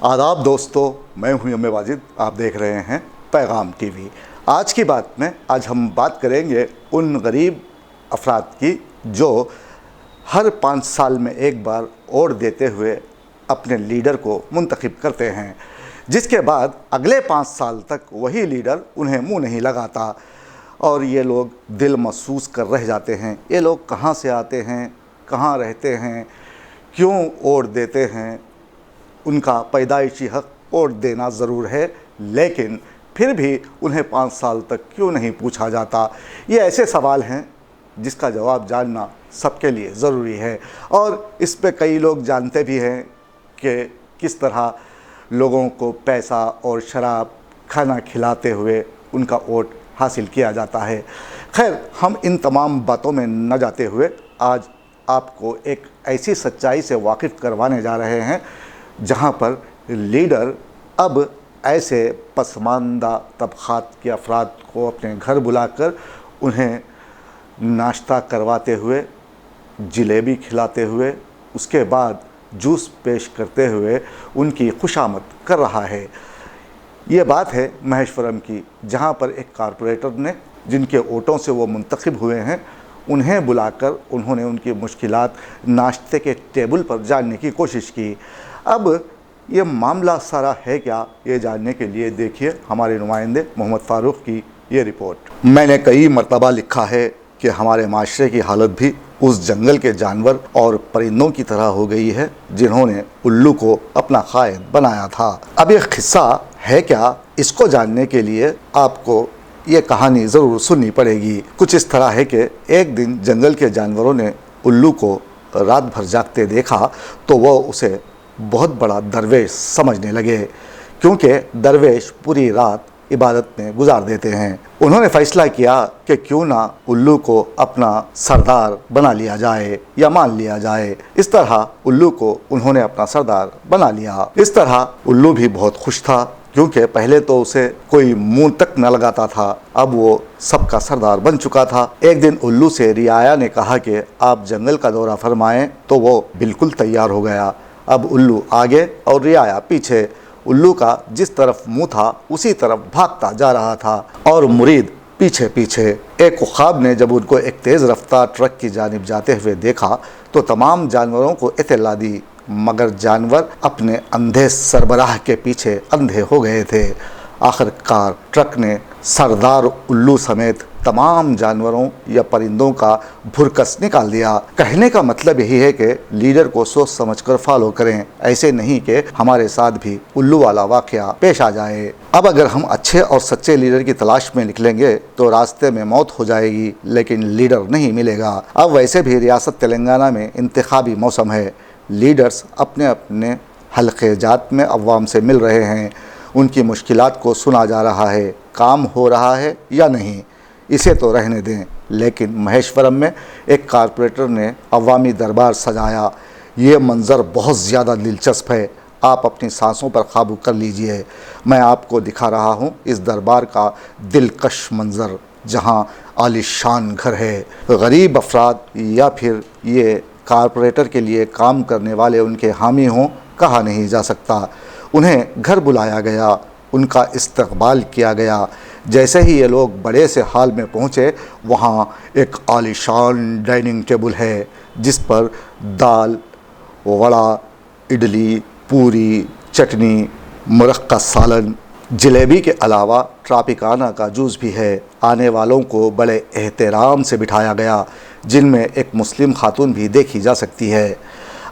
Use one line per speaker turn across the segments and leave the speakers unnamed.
आदाब दोस्तों, मैं हूं यम वाजिद। आप देख रहे हैं पैगाम टीवी। आज की बात में आज हम बात करेंगे उन गरीब अफराद की जो हर 5 साल में एक बार वोट देते हुए अपने लीडर को मुंतखब करते हैं, जिसके बाद अगले 5 साल तक वही लीडर उन्हें मुंह नहीं लगाता और ये लोग दिल महसूस कर रह जाते हैं। ये लोग कहाँ से आते हैं, कहाँ रहते हैं, क्यों वोट देते हैं। उनका पैदाइशी हक वोट देना ज़रूर है, लेकिन फिर भी उन्हें 5 साल तक क्यों नहीं पूछा जाता। ये ऐसे सवाल हैं जिसका जवाब जानना सबके लिए ज़रूरी है। और इस पे कई लोग जानते भी हैं कि किस तरह लोगों को पैसा और शराब खाना खिलाते हुए उनका वोट हासिल किया जाता है। खैर, हम इन तमाम बातों में न जाते हुए आज आपको एक ऐसी सच्चाई से वाकिफ़ करवाने जा रहे हैं जहां पर लीडर अब ऐसे पसमानदा तबक़ात के अफराद को अपने घर बुलाकर उन्हें नाश्ता करवाते हुए, जलेबी खिलाते हुए, उसके बाद जूस पेश करते हुए उनकी खुशामद कर रहा है। ये बात है महेश्वरम की, जहां पर एक कारपोरेटर ने, जिनके वोटों से वो मुंतखब हुए हैं, उन्हें बुलाकर उन्होंने उनकी मुश्किलात नाश्ते के टेबल पर जानने की कोशिश की। अब ये मामला सारा है क्या, ये जानने के लिए देखिए हमारे नुमाइंदे मोहम्मद फ़ारूक की ये रिपोर्ट। मैंने कई मरतबा लिखा है कि हमारे माशरे की हालत भी उस जंगल के जानवर और परिंदों की तरह हो गई है जिन्होंने उल्लू को अपना क़ायद बनाया था। अब ये किस्सा है क्या, इसको जानने के लिए आपको ये कहानी ज़रूर सुननी पड़ेगी। कुछ इस तरह है कि एक दिन जंगल के जानवरों ने उल्लू को रात भर जागते देखा तो वो उसे बहुत बड़ा दरवेश समझने लगे, क्योंकि दरवेश पूरी रात इबादत में गुजार देते हैं। उन्होंने फ़ैसला किया कि क्यों ना उल्लू को अपना सरदार बना लिया जाए या मान लिया जाए। इस तरह उल्लू को उन्होंने अपना सरदार बना लिया। इस तरह उल्लू भी बहुत खुश था, क्योंकि पहले तो उसे कोई मुंह तक न लगाता था, अब वो सबका सरदार बन चुका था। एक दिन उल्लू से रियाया ने कहा कि आप जंगल का दौरा फरमाएं, तो वो बिल्कुल तैयार हो गया। अब उल्लू आगे और रियाया पीछे। उल्लू का जिस तरफ मुंह था उसी तरफ भागता जा रहा था और मुरीद पीछे पीछे। एक ख्वाब ने जब उनको एक तेज़ रफ्तार ट्रक की जानिब जाते हुए देखा तो तमाम जानवरों को इत्तला दी, मगर जानवर अपने अंधे सरबराह के पीछे अंधे हो गए थे। आखिरकार ट्रक ने सरदार उल्लू समेत तमाम जानवरों या परिंदों का भुरकस निकाल दिया। कहने का मतलब यही है कि लीडर को सोच समझकर फॉलो करें, ऐसे नहीं कि हमारे साथ भी उल्लू वाला वाक़या पेश आ जाए। अब अगर हम अच्छे और सच्चे लीडर की तलाश में निकलेंगे तो रास्ते में मौत हो जाएगी, लेकिन लीडर नहीं मिलेगा। अब वैसे भी रियासत तेलंगाना में इंतखाबी मौसम है। लीडर्स अपने अपने हल्के जात में अवाम से मिल रहे हैं, उनकी मुश्किलात को सुना जा रहा है। काम हो रहा है या नहीं, इसे तो रहने दें, लेकिन महेश्वरम में एक कारपोरेटर ने अवामी दरबार सजाया। ये मंज़र बहुत ज़्यादा दिलचस्प है, आप अपनी सांसों पर काबू कर लीजिए। मैं आपको दिखा रहा हूँ इस दरबार का दिलकश मंज़र, जहाँ आलीशान घर है। गरीब अफराद या फिर ये कारपोरेटर के लिए काम करने वाले उनके हामी हों, कहा नहीं जा सकता। उन्हें घर बुलाया गया, उनका इस्तकबाल किया गया। जैसे ही ये लोग बड़े से हॉल में पहुँचे, वहाँ एक आलीशान डाइनिंग टेबल है जिस पर दाल, वड़ा, इडली, पूरी, चटनी, मुरक्का सालन, जलेबी के अलावा ट्रापिकाना का जूस भी है। आने वालों को बड़े एहतराम से बिठाया गया, जिनमें एक मुस्लिम खातून भी देखी जा सकती है।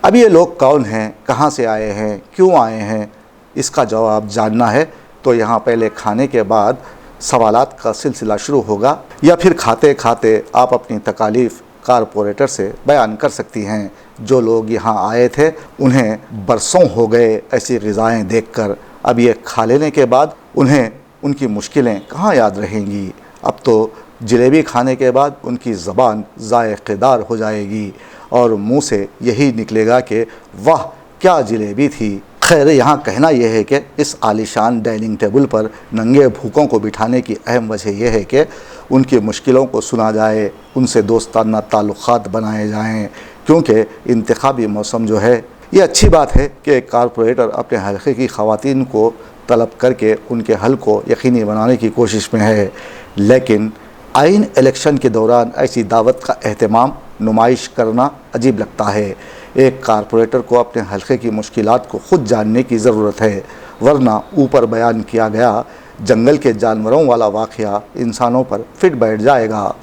अब ये लोग कौन हैं, कहाँ से आए हैं, क्यों आए हैं, इसका जवाब जानना है तो यहाँ पहले खाने के बाद सवालात का सिलसिला शुरू होगा, या फिर खाते खाते आप अपनी तकालीफ़ कारपोरेटर से बयान कर सकती हैं। जो लोग यहाँ आए थे उन्हें बरसों हो गए ऐसी ग़िज़ाएँ देखकर। अब ये खा लेने के बाद उन्हें उनकी मुश्किलें कहाँ याद रहेंगी। अब तो जलेबी खाने के बाद उनकी ज़बान ज़ायक़ेदार हो जाएगी और मुँह से यही निकलेगा कि वाह क्या जलेबी थी। खैर, यहाँ कहना यह है कि इस आलीशान डाइनिंग टेबल पर नंगे भूखों को बिठाने की अहम वजह यह है कि उनकी मुश्किलों को सुना जाए, उनसे दोस्ताना ताल्लुक़ात बनाए जाएँ, क्योंकि इंतखाबी मौसम जो है ये अच्छी बात है कि एक कारपोरेटर अपने हलके की ख़वातीन को तलब करके उनके हल को यकीनी बनाने की कोशिश में है, लेकिन आइन इलेक्शन के दौरान ऐसी दावत का एहतमाम नुमाइश करना अजीब लगता है। एक कारपोरेटर को अपने हलके की मुश्किलात को ख़ुद जानने की ज़रूरत है, वरना ऊपर बयान किया गया जंगल के जानवरों वाला वाक़या इंसानों पर फिट बैठ जाएगा।